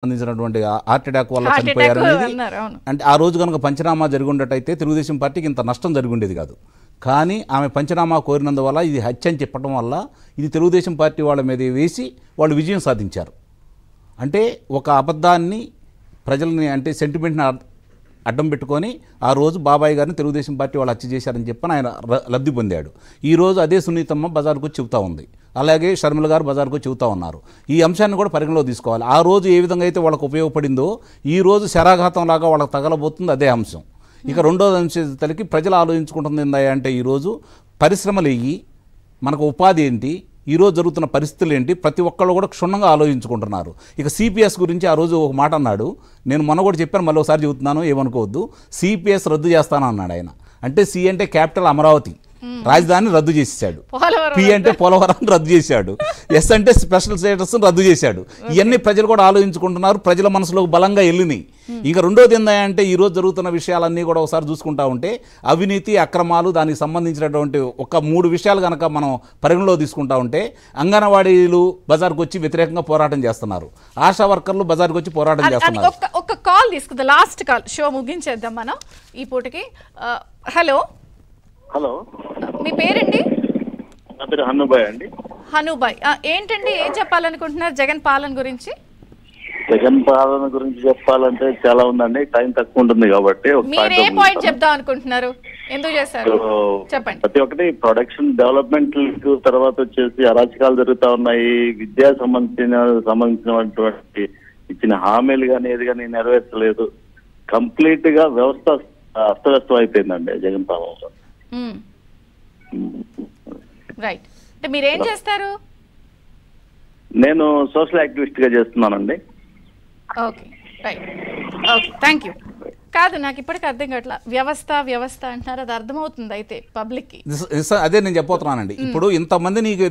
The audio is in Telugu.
అందించినటువంటి హార్ట్ అటాక్ వల్ల చనిపోయారు అంటే ఆ రోజు కనుక పంచనామా జరిగినట్టయితే తెలుగుదేశం పార్టీకి ఇంత నష్టం జరిగిండేది కాదు. కానీ ఆమె పంచనామా కోరినందువల్ల ఇది హత్య అని చెప్పడం వల్ల ఇది తెలుగుదేశం పార్టీ వాళ్ళ మీద వేసి వాళ్ళు విజయం సాధించారు. అంటే ఒక అబద్ధాన్ని ప్రజల్ని అంటే సెంటిమెంట్ని అడ్డం పెట్టుకొని ఆ రోజు బాబాయ్ గారిని తెలుగుదేశం పార్టీ వాళ్ళు హత్య చేశారని చెప్పని ఆయన లబ్ధి పొందాడు. ఈరోజు అదే సునీతమ్మ బజార్కు చెబుతూ ఉంది, అలాగే షర్మిల గారు బజార్కు చెబుతూ ఉన్నారు. ఈ అంశాన్ని కూడా పరిగణలో తీసుకోవాలి. ఆ రోజు ఏ విధంగా అయితే వాళ్ళకు ఉపయోగపడిందో ఈ రోజు శరాఘాతం లాగా వాళ్ళకి తగలబోతుంది అదే అంశం. ఇక రెండోది అంశాలకి ప్రజలు ఆలోచించుకుంటుంది ఏందా అంటే ఈరోజు పరిశ్రమలు ఏవి, మనకు ఉపాధి ఏంటి, ఈరోజు జరుగుతున్న పరిస్థితులు ఏంటి, ప్రతి ఒక్కళ్ళు కూడా క్షుణ్ణంగా ఆలోచించుకుంటున్నారు. ఇక సిపిఎస్ గురించి ఆ రోజు ఒక మాట అన్నాడు, నేను మొన్న కూడా చెప్పాను, మళ్ళీ ఒకసారి చెబుతున్నాను, ఏమనుకోవద్దు. సిపిఎస్ రద్దు చేస్తాను అన్నాడు ఆయన. అంటే సి అంటే క్యాపిటల్ అమరావతి, రాజధాని రద్దు చేసేసాడు. పి అంటే పోలవరాన్ని రద్దు చేశాడు. ఎస్ అంటే స్పెషల్ స్టేటస్ రద్దు చేశాడు. ఇవన్నీ ప్రజలు కూడా ఆలోచించుకుంటున్నారు, ప్రజల మనసులోకి బలంగా వెళ్ళినాయి. ఇంకా రెండోది ఏంటంటే ఈరోజు జరుగుతున్న విషయాలన్నీ కూడా ఒకసారి చూసుకుంటా ఉంటే అవినీతి అక్రమాలు దానికి సంబంధించినటువంటి ఒక 3 విషయాలు కనుక మనం పరిగణలో తీసుకుంటా ఉంటే అంగన్వాడీలు బజార్కు వచ్చి వ్యతిరేకంగా పోరాటం చేస్తున్నారు, ఆశా వర్కర్లు బజార్కు వచ్చి పోరాటం చేస్తున్నారు. ఒక కాల్ తీసుకుందాం, లాస్ట్ కాల్, షో ముగించేద్దాం మనం ఈ పూటకి. హలో హలో, మీ పేరండి? నా పేరు హనుబాయ్ అండి. హనుబాయ్, ఏంటండి ఏం చెప్పాలనుకుంటున్నారు జగన్ పాలన గురించి? జగన్ పాలన గురించి చెప్పాలంటే చాలా ఉందండి, టైం తక్కువ ఉంటుంది కాబట్టి మీరు ఏ పాయింట్ చెప్దాం అనుకుంటున్నారు, ఎందుకు చేశారు చెప్పండి. ప్రతి ఒక్కటి ప్రొడక్షన్ డెవలప్మెంట్, తర్వాత వచ్చేసి అరాచకాలు జరుగుతూ ఉన్నాయి, విద్యా సంబంధించినటువంటి ఇచ్చిన హామీలు కానీ ఏది కానీ నెరవేర్చలేదు. కంప్లీట్ గా వ్యవస్థ అస్తవ్యస్తం అయిపోయిందండి జగన్ పాలనలో. రైట్, అంటే మీరేం చేస్తారు? నేను సోషల్ యాక్టివిస్ట్ గా చేస్తున్నానండి. Okay, right, okay, thank you. కాదు, నాకు ఇప్పటికీ అర్థం కావట్లా, వ్యవస్థ అంటున్నారు, అది అర్థమవుతుంది అయితే పబ్లిక్ కి. అదే నేను చెప్పబోతున్నానండి. ఇప్పుడు ఇంతమంది నీకు